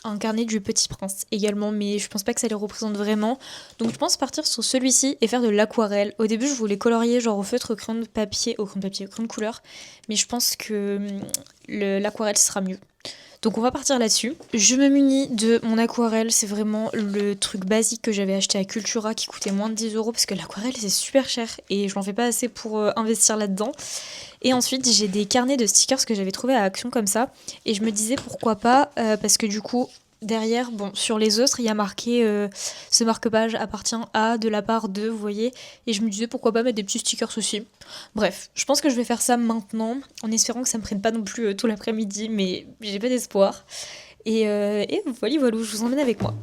un carnet du Petit Prince également, mais je pense pas que ça les représente vraiment. Donc je pense partir sur celui-ci et faire de l'aquarelle. Au début, je voulais colorier genre au feutre, au crayon de papier, au crayon de couleur, mais je pense que l'aquarelle sera mieux. Donc on va partir là-dessus. Je me munis de mon aquarelle, c'est vraiment le truc basique que j'avais acheté à Cultura qui coûtait moins de 10 € parce que l'aquarelle c'est super cher et je n'en fais pas assez pour investir là-dedans. Et ensuite j'ai des carnets de stickers que j'avais trouvé à Action comme ça et je me disais pourquoi pas parce que du coup derrière, bon, sur les autres, il y a marqué ce marque-page appartient à de la part de, vous voyez. Et je me disais pourquoi pas mettre des petits stickers aussi. Bref, je pense que je vais faire ça maintenant, en espérant que ça me prenne pas non plus tout l'après-midi, mais j'ai pas d'espoir. Et voilà, je vous emmène avec moi.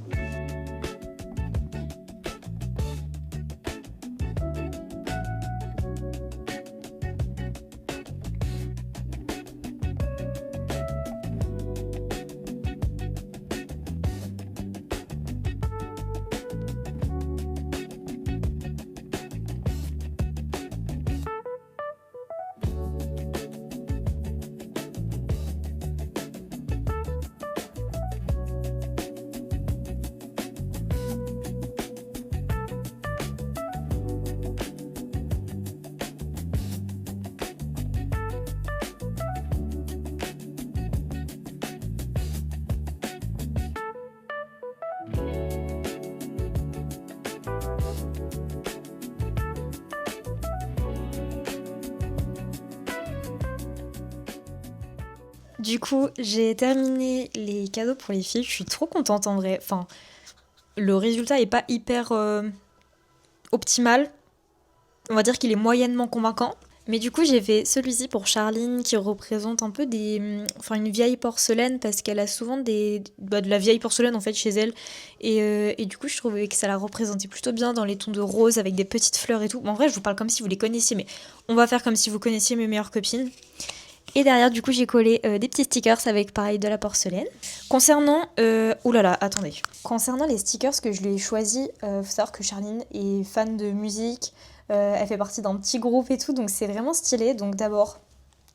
Du coup, j'ai terminé les cadeaux pour les filles. Je suis trop contente en vrai. Enfin, le résultat est pas hyper optimal. On va dire qu'il est moyennement convaincant. Mais du coup, j'ai fait celui-ci pour Charline qui représente un peu une vieille porcelaine parce qu'elle a souvent de la vieille porcelaine en fait chez elle. Et du coup, je trouvais que ça la représentait plutôt bien dans les tons de rose avec des petites fleurs et tout. Bon, en vrai, je vous parle comme si vous les connaissiez, mais on va faire comme si vous connaissiez mes meilleures copines. Et derrière, du coup, j'ai collé des petits stickers avec pareil de la porcelaine. Concernant attendez. Concernant les stickers que je lui ai choisis, faut savoir que Charline est fan de musique. Elle fait partie d'un petit groupe et tout, donc c'est vraiment stylé. Donc d'abord,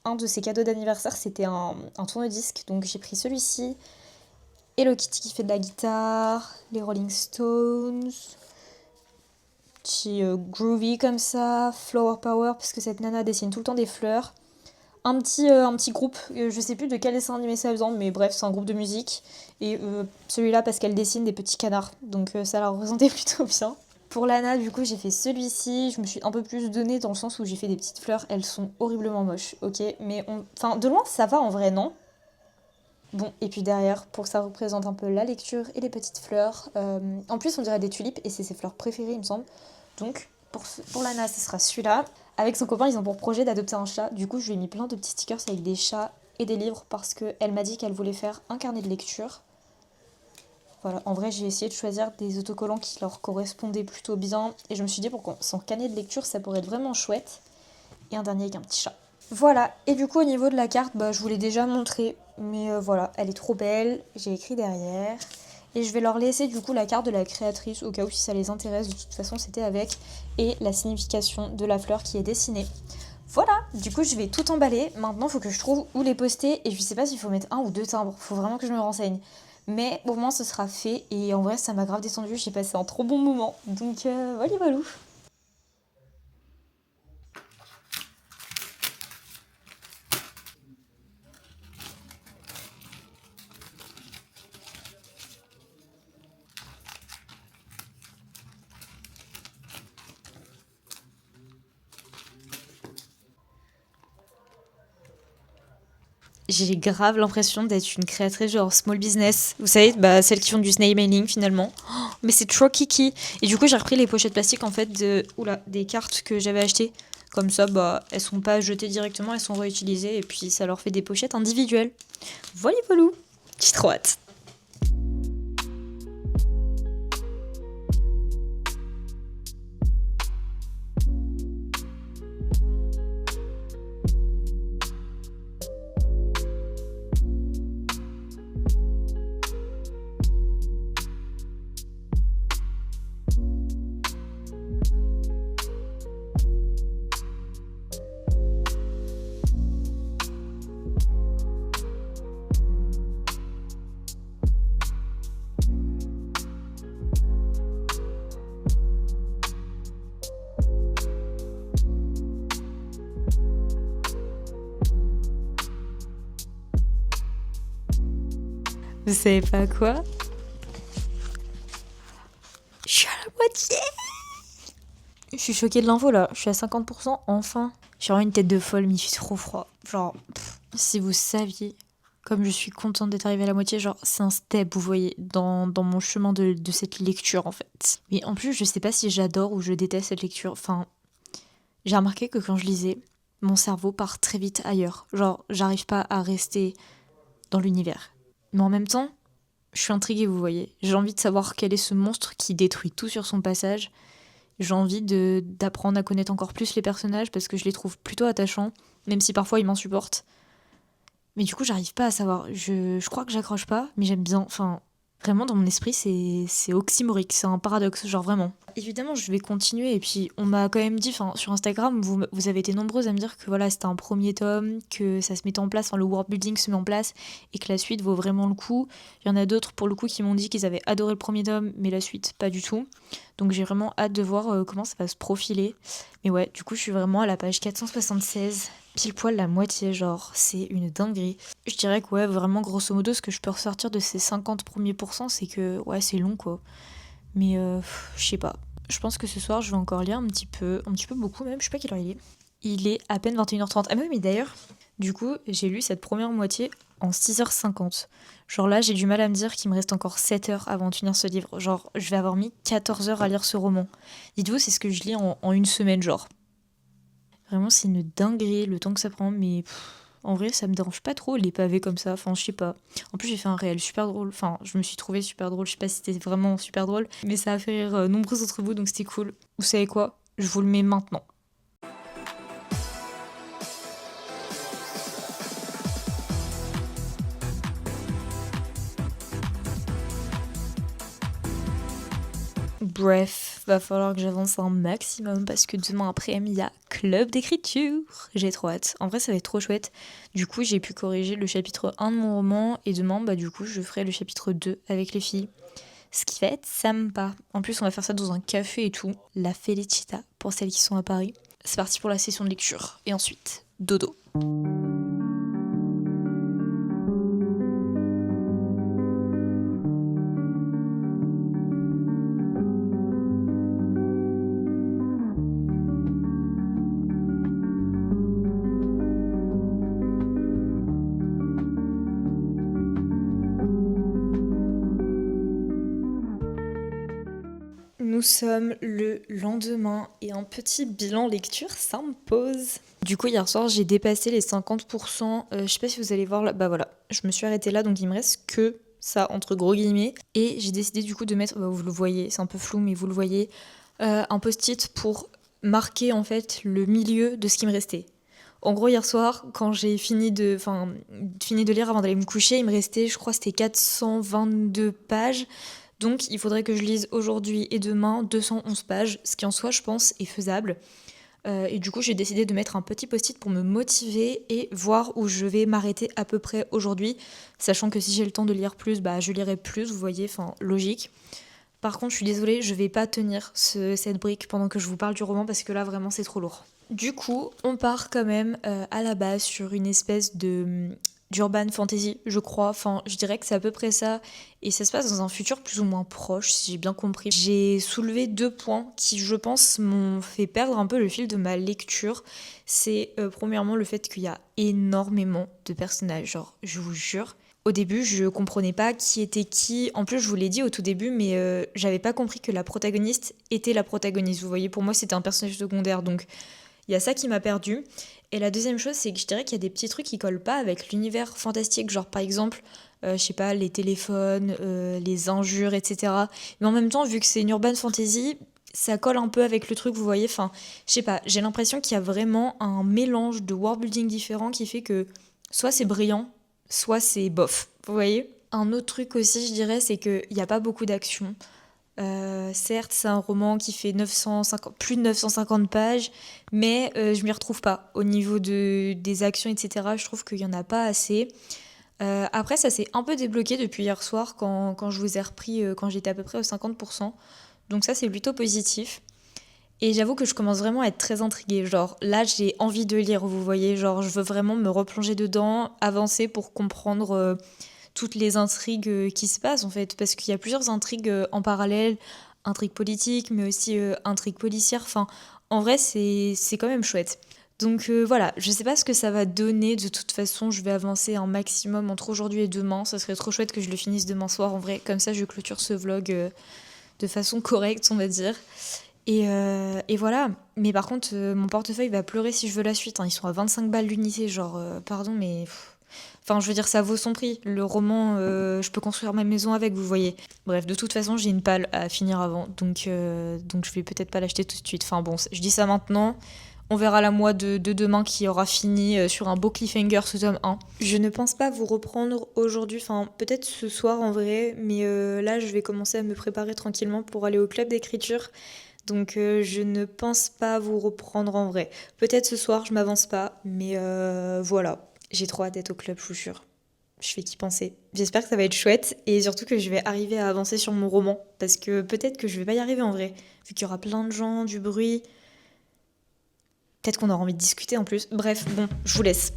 un de ses cadeaux d'anniversaire, c'était un tourne-disque. Donc j'ai pris celui-ci. Hello Kitty qui fait de la guitare, les Rolling Stones, petit groovy comme ça, Flower Power, parce que cette nana dessine tout le temps des fleurs. Un petit groupe, je sais plus de quel dessin animé ça vient, mais bref, c'est un groupe de musique. Et celui-là parce qu'elle dessine des petits canards, donc ça la représentait plutôt bien. Pour Lana, du coup, j'ai fait celui-ci. Je me suis un peu plus donnée dans le sens où j'ai fait des petites fleurs. Elles sont horriblement moches, ok. Mais enfin, de loin, ça va en vrai, non? Bon, et puis derrière, pour que ça représente un peu la lecture et les petites fleurs. En plus, on dirait des tulipes et c'est ses fleurs préférées, il me semble. Donc, pour Lana, ce sera celui-là. Avec son copain, ils ont pour projet d'adopter un chat. Du coup, je lui ai mis plein de petits stickers avec des chats et des livres parce qu'elle m'a dit qu'elle voulait faire un carnet de lecture. Voilà, en vrai, j'ai essayé de choisir des autocollants qui leur correspondaient plutôt bien. Et je me suis dit, pour son carnet de lecture, ça pourrait être vraiment chouette. Et un dernier avec un petit chat. Voilà, et du coup au niveau de la carte, je vous l'ai déjà montré, mais voilà, elle est trop belle, j'ai écrit derrière. Et je vais leur laisser du coup la carte de la créatrice au cas où si ça les intéresse, de toute façon c'était avec, et la signification de la fleur qui est dessinée. Voilà, du coup je vais tout emballer, maintenant il faut que je trouve où les poster, et je sais pas s'il faut mettre 1 ou 2 timbres, faut vraiment que je me renseigne. Mais au moins ce sera fait, et en vrai ça m'a grave descendu, j'ai passé un trop bon moment, donc voilà voilà. J'ai grave l'impression d'être une créatrice genre small business. Vous savez, celles qui font du snail mailing finalement. Oh, mais c'est trop kiki. Et du coup, j'ai repris les pochettes plastiques en fait des cartes que j'avais achetées. Comme ça, elles sont pas jetées directement, elles sont réutilisées et puis ça leur fait des pochettes individuelles. Voilà, voilà. J'ai trop hâte. Vous savez pas quoi? Je suis à la moitié. Je suis choquée de l'info là, je suis à 50% enfin. J'ai vraiment une tête de folle, mais il fait trop froid. Genre, si vous saviez comme je suis contente d'être arrivée à la moitié, genre c'est un step, vous voyez, dans mon chemin de cette lecture en fait. Mais en plus, je sais pas si j'adore ou je déteste cette lecture. Enfin, j'ai remarqué que quand je lisais, mon cerveau part très vite ailleurs. Genre, j'arrive pas à rester dans l'univers. Mais en même temps, je suis intriguée, vous voyez. J'ai envie de savoir quel est ce monstre qui détruit tout sur son passage. J'ai envie d'apprendre à connaître encore plus les personnages parce que je les trouve plutôt attachants, même si parfois ils m'insupportent. Mais du coup, j'arrive pas à savoir. Je crois que j'accroche pas, mais j'aime bien. Enfin, vraiment, dans mon esprit, c'est oxymorique, c'est un paradoxe, genre vraiment. Évidemment, je vais continuer, et puis on m'a quand même dit, enfin, sur Instagram, vous avez été nombreuses à me dire que voilà, c'était un premier tome, que ça se mettait en place, enfin, le world building se met en place, et que la suite vaut vraiment le coup. Il y en a d'autres, pour le coup, qui m'ont dit qu'ils avaient adoré le premier tome, mais la suite, pas du tout. Donc j'ai vraiment hâte de voir comment ça va se profiler. Mais ouais, du coup, je suis vraiment à la page 476. Pile poil la moitié, genre, c'est une dinguerie. Je dirais que ouais, vraiment, grosso modo, ce que je peux ressortir de ces 50 premiers pourcents, c'est que ouais, c'est long quoi. Mais je sais pas. Je pense que ce soir, je vais encore lire un petit peu beaucoup même, je sais pas quelle heure il est. Il est à peine 21h30. Ah oui, mais d'ailleurs, du coup, j'ai lu cette première moitié en 6h50. Genre là, j'ai du mal à me dire qu'il me reste encore 7 heures avant de finir ce livre. Genre, je vais avoir mis 14 heures à lire ce roman. Dites-vous, c'est ce que je lis en une semaine, genre. Vraiment, c'est une dinguerie le temps que ça prend, mais en vrai, ça me dérange pas trop les pavés comme ça. Enfin, je sais pas. En plus, j'ai fait un réel super drôle. Enfin, je me suis trouvée super drôle. Je sais pas si c'était vraiment super drôle, mais ça a fait rire nombreux d'entre vous, donc c'était cool. Vous savez quoi? Je vous le mets maintenant. Bref. va falloir que j'avance un maximum parce que demain après-midi, il y a club d'écriture. J'ai trop hâte. En vrai, ça va être trop chouette. Du coup, j'ai pu corriger le chapitre 1 de mon roman et demain, du coup, je ferai le chapitre 2 avec les filles. Ce qui va être sympa. En plus, on va faire ça dans un café et tout. La Felicita pour celles qui sont à Paris. C'est parti pour la session de lecture. Et ensuite, dodo. Nous sommes le lendemain et un petit bilan lecture s'impose. Du coup, hier soir, j'ai dépassé les 50%. Je sais pas si vous allez voir là. Bah voilà, je me suis arrêtée là, donc il me reste que ça, entre gros guillemets. Et j'ai décidé du coup de mettre, vous le voyez, c'est un peu flou, mais vous le voyez, un post-it pour marquer en fait le milieu de ce qui me restait. En gros, hier soir, quand j'ai fini de lire avant d'aller me coucher, il me restait, je crois, c'était 422 pages. Donc il faudrait que je lise aujourd'hui et demain 211 pages, ce qui en soi, je pense, est faisable. Et du coup, j'ai décidé de mettre un petit post-it pour me motiver et voir où je vais m'arrêter à peu près aujourd'hui, sachant que si j'ai le temps de lire plus, je lirai plus, vous voyez, logique. Par contre, je suis désolée, je vais pas tenir cette brique pendant que je vous parle du roman parce que là, vraiment, c'est trop lourd. Du coup, on part quand même à la base sur une espèce d'urban fantasy, je crois. Enfin, je dirais que c'est à peu près ça. Et ça se passe dans un futur plus ou moins proche, si j'ai bien compris. J'ai soulevé 2 points qui, je pense, m'ont fait perdre un peu le fil de ma lecture. C'est premièrement le fait qu'il y a énormément de personnages. Genre, je vous jure, au début, je comprenais pas qui était qui. En plus, je vous l'ai dit au tout début, mais j'avais pas compris que la protagoniste était la protagoniste. Vous voyez, pour moi, c'était un personnage secondaire. Donc, il y a ça qui m'a perdue. Et la deuxième chose, c'est que je dirais qu'il y a des petits trucs qui collent pas avec l'univers fantastique. Genre, par exemple, je sais pas, les téléphones, les injures, etc. Mais en même temps, vu que c'est une urban fantasy, ça colle un peu avec le truc, vous voyez. Enfin, je sais pas, j'ai l'impression qu'il y a vraiment un mélange de world building différents qui fait que soit c'est brillant, soit c'est bof, vous voyez. Un autre truc aussi, je dirais, c'est qu'il n'y a pas beaucoup d'action. Certes, c'est un roman qui fait plus de 950 pages, mais je m'y retrouve pas. Au niveau des actions, etc., je trouve qu'il y en a pas assez. Après, ça s'est un peu débloqué depuis hier soir quand je vous ai repris, quand j'étais à peu près au 50%. Donc ça, c'est plutôt positif. Et j'avoue que je commence vraiment à être très intriguée. Genre, là, j'ai envie de lire, vous voyez. Genre, je veux vraiment me replonger dedans, avancer pour comprendre toutes les intrigues qui se passent, en fait. Parce qu'il y a plusieurs intrigues en parallèle. Intrigues politiques, mais aussi intrigues policières. Enfin, en vrai, c'est quand même chouette. Donc voilà, je sais pas ce que ça va donner. De toute façon, je vais avancer un maximum entre aujourd'hui et demain. Ça serait trop chouette que je le finisse demain soir, en vrai. Comme ça, je clôture ce vlog de façon correcte, on va dire. Et voilà. Mais par contre, mon portefeuille va pleurer si je veux la suite, hein. Ils sont à 25 balles l'unité, genre, pardon, mais... Enfin, je veux dire, ça vaut son prix. Le roman, je peux construire ma maison avec, vous voyez. Bref, de toute façon, j'ai une palle à finir avant, donc je vais peut-être pas l'acheter tout de suite. Enfin bon, je dis ça maintenant. On verra la moi de demain qui aura fini sur un beau cliffhanger ce tome 1. Je ne pense pas vous reprendre aujourd'hui, enfin peut-être ce soir en vrai, mais là je vais commencer à me préparer tranquillement pour aller au club d'écriture. Donc je ne pense pas vous reprendre en vrai. Peut-être ce soir, je m'avance pas, mais voilà. J'ai trop hâte d'être au club, je vous jure. Je fais qu'y penser. J'espère que ça va être chouette et surtout que je vais arriver à avancer sur mon roman. Parce que peut-être que je vais pas y arriver en vrai. Vu qu'il y aura plein de gens, du bruit. Peut-être qu'on aura envie de discuter en plus. Bref, bon, je vous laisse.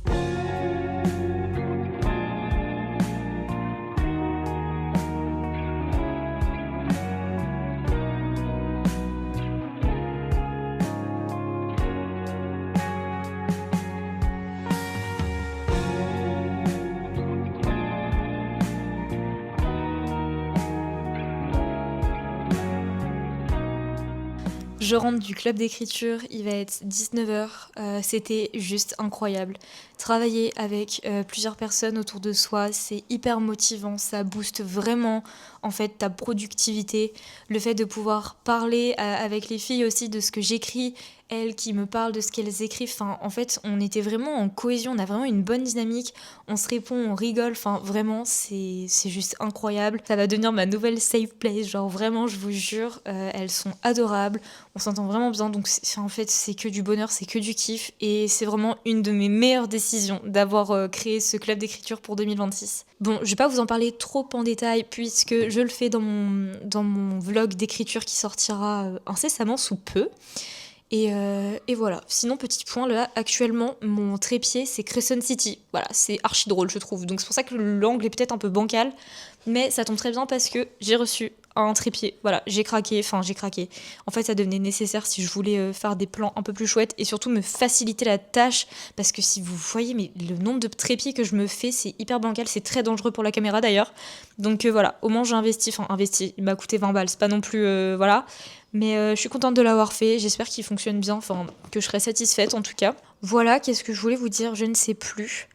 Je rentre du club d'écriture, il va être 19h, c'était juste incroyable. Travailler avec plusieurs personnes autour de soi, c'est hyper motivant, ça booste vraiment en fait ta productivité. Le fait de pouvoir parler avec les filles aussi de ce que j'écris, elles qui me parlent de ce qu'elles écrivent. Enfin, en fait, on était vraiment en cohésion, on a vraiment une bonne dynamique, on se répond, on rigole, enfin vraiment, c'est juste incroyable. Ça va devenir ma nouvelle safe place, genre vraiment, je vous jure, elles sont adorables, on s'entend vraiment bien, donc en fait, c'est que du bonheur, c'est que du kiff, et c'est vraiment une de mes meilleures décisions d'avoir créé ce club d'écriture pour 2026. Bon, je vais pas vous en parler trop en détail, puisque je le fais dans mon vlog d'écriture qui sortira incessamment sous peu. Et voilà. Sinon, petit point, là, actuellement, mon trépied, c'est Crescent City. Voilà, c'est archi drôle, je trouve. Donc c'est pour ça que l'angle est peut-être un peu bancal. Mais ça tombe très bien parce que j'ai reçu un trépied. Voilà, j'ai craqué. En fait, ça devenait nécessaire si je voulais faire des plans un peu plus chouettes et surtout me faciliter la tâche. Parce que si vous voyez, mais le nombre de trépieds que je me fais, c'est hyper bancal. C'est très dangereux pour la caméra d'ailleurs. Donc voilà, au moins j'ai investi. Il m'a coûté 20 balles. C'est pas non plus. Voilà. Mais je suis contente de l'avoir fait, j'espère qu'il fonctionne bien, enfin que je serai satisfaite en tout cas. Voilà, qu'est-ce que je voulais vous dire, je ne sais plus.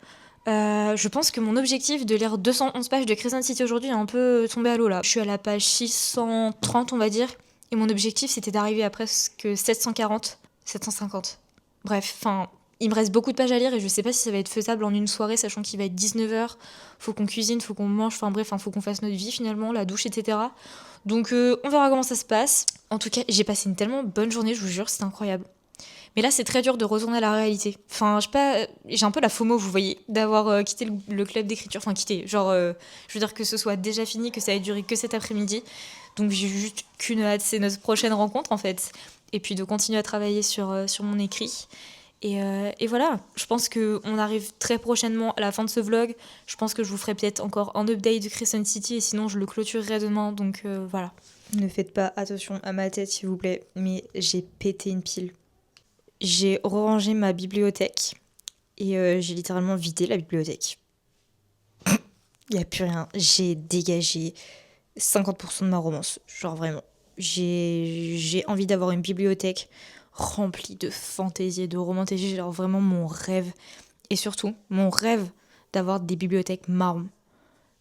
Je pense que mon objectif de lire 211 pages de Crescent City aujourd'hui est un peu tombé à l'eau là. Je suis à la page 630 on va dire, et mon objectif c'était d'arriver à presque 740, 750. Bref, enfin, il me reste beaucoup de pages à lire et je sais pas si ça va être faisable en une soirée, sachant qu'il va être 19h, faut qu'on cuisine, faut qu'on mange, enfin bref, faut qu'on fasse notre vie finalement, la douche, etc. Donc on verra comment ça se passe. En tout cas, j'ai passé une tellement bonne journée, je vous jure, c'était incroyable. Mais là, c'est très dur de retourner à la réalité. Enfin, je sais pas, j'ai un peu la FOMO, vous voyez, d'avoir quitté le club d'écriture. Enfin, quitté, genre, je veux dire que ce soit déjà fini, que ça ait duré que cet après-midi. Donc j'ai juste qu'une hâte, c'est notre prochaine rencontre en fait. Et puis de continuer à travailler sur mon écrit. Et voilà, je pense qu'on arrive très prochainement à la fin de ce vlog. Je pense que je vous ferai peut-être encore un update de Crescent City et sinon je le clôturerai demain. Donc voilà. Ne faites pas attention à ma tête s'il vous plaît, mais j'ai pété une pile. J'ai rangé ma bibliothèque et j'ai littéralement vidé la bibliothèque. Il n'y a plus rien. J'ai dégagé 50% de ma romance. Genre vraiment. J'ai envie d'avoir une bibliothèque remplie de fantaisie et de romantisme. Genre vraiment mon rêve. Et surtout, mon rêve d'avoir des bibliothèques marron.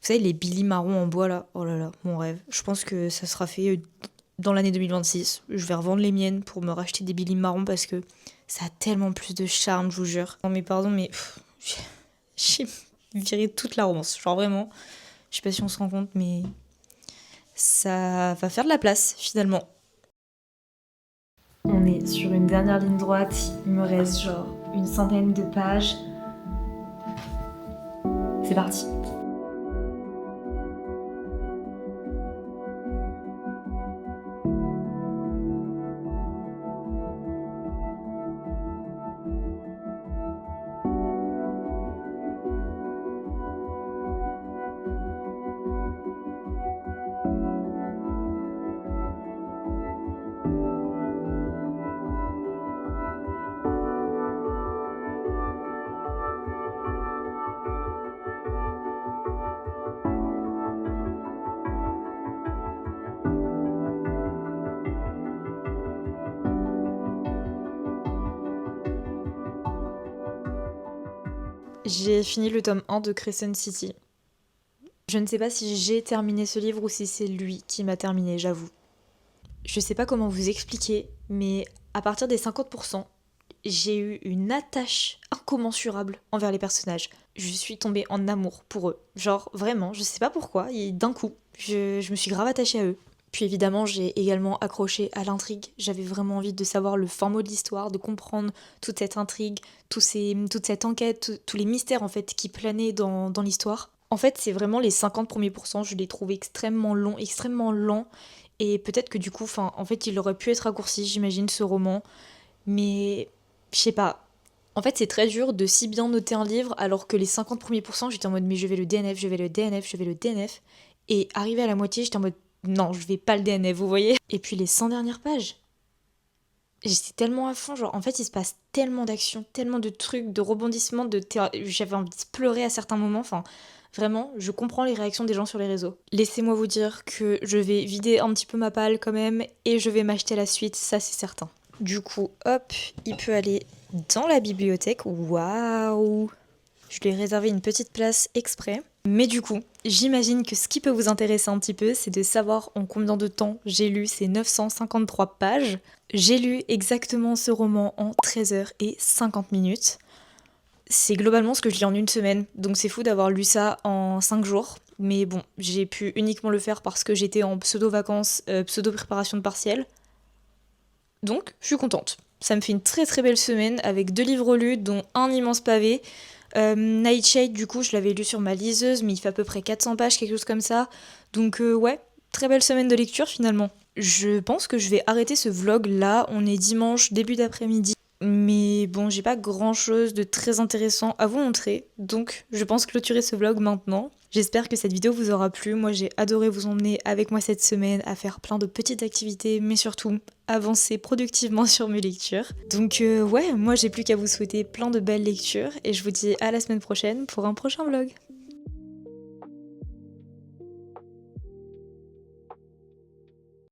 Vous savez, les Billy marrons en bois là. Oh là là, mon rêve. Je pense que ça sera fait dans l'année 2026. Je vais revendre les miennes pour me racheter des Billy marrons parce que ça a tellement plus de charme, je vous jure. Non mais pardon, mais j'ai viré toute la romance. Genre vraiment, je sais pas si on se rend compte, mais ça va faire de la place finalement. On est sur une dernière ligne droite, il me reste genre une centaine de pages. C'est parti. J'ai fini le tome 1 de Crescent City. Je ne sais pas si j'ai terminé ce livre ou si c'est lui qui m'a terminé, j'avoue. Je sais pas comment vous expliquer, mais à partir des 50%, j'ai eu une attache incommensurable envers les personnages. Je suis tombée en amour pour eux. Genre, vraiment, je sais pas pourquoi, et d'un coup, je me suis grave attachée à eux. Puis évidemment, j'ai également accroché à l'intrigue. J'avais vraiment envie de savoir le fin mot de l'histoire, de comprendre toute cette intrigue, toute cette enquête, tous les mystères en fait qui planaient dans l'histoire. En fait, c'est vraiment les 50 premiers pourcents, je les trouve extrêmement longs, extrêmement lents. Et peut-être que du coup, en fait, il aurait pu être raccourci, j'imagine, ce roman. Mais je sais pas. En fait, c'est très dur de si bien noter un livre alors que les 50 premiers pourcents, j'étais en mode mais je vais le DNF, je vais le DNF, je vais le DNF. Et arrivé à la moitié, j'étais en mode non, je vais pas le DNF, vous voyez. Et puis les 100 dernières pages, j'étais tellement à fond, genre en fait il se passe tellement d'actions, tellement de trucs, de rebondissements, j'avais envie de pleurer à certains moments, enfin vraiment, je comprends les réactions des gens sur les réseaux. Laissez-moi vous dire que je vais vider un petit peu ma palle quand même et je vais m'acheter la suite, ça c'est certain. Du coup, hop, il peut aller dans la bibliothèque, waouh. Je lui ai réservé une petite place exprès. Mais du coup, j'imagine que ce qui peut vous intéresser un petit peu, c'est de savoir en combien de temps j'ai lu ces 953 pages. J'ai lu exactement ce roman en 13 heures et 50 minutes. C'est globalement ce que je lis en une semaine, donc c'est fou d'avoir lu ça en 5 jours. Mais bon, j'ai pu uniquement le faire parce que j'étais en pseudo-vacances, pseudo-préparation de partiel. Donc, je suis contente. Ça me fait une très très belle semaine avec 2 livres lus, dont un immense pavé. Nightshade, du coup, je l'avais lu sur ma liseuse, mais il fait à peu près 400 pages, quelque chose comme ça. Donc ouais, très belle semaine de lecture finalement. Je pense que je vais arrêter ce vlog là, on est dimanche, début d'après-midi. Mais bon, j'ai pas grand chose de très intéressant à vous montrer, donc je pense clôturer ce vlog maintenant. J'espère que cette vidéo vous aura plu, moi j'ai adoré vous emmener avec moi cette semaine à faire plein de petites activités, mais surtout avancer productivement sur mes lectures. Donc ouais, moi j'ai plus qu'à vous souhaiter plein de belles lectures et je vous dis à la semaine prochaine pour un prochain vlog.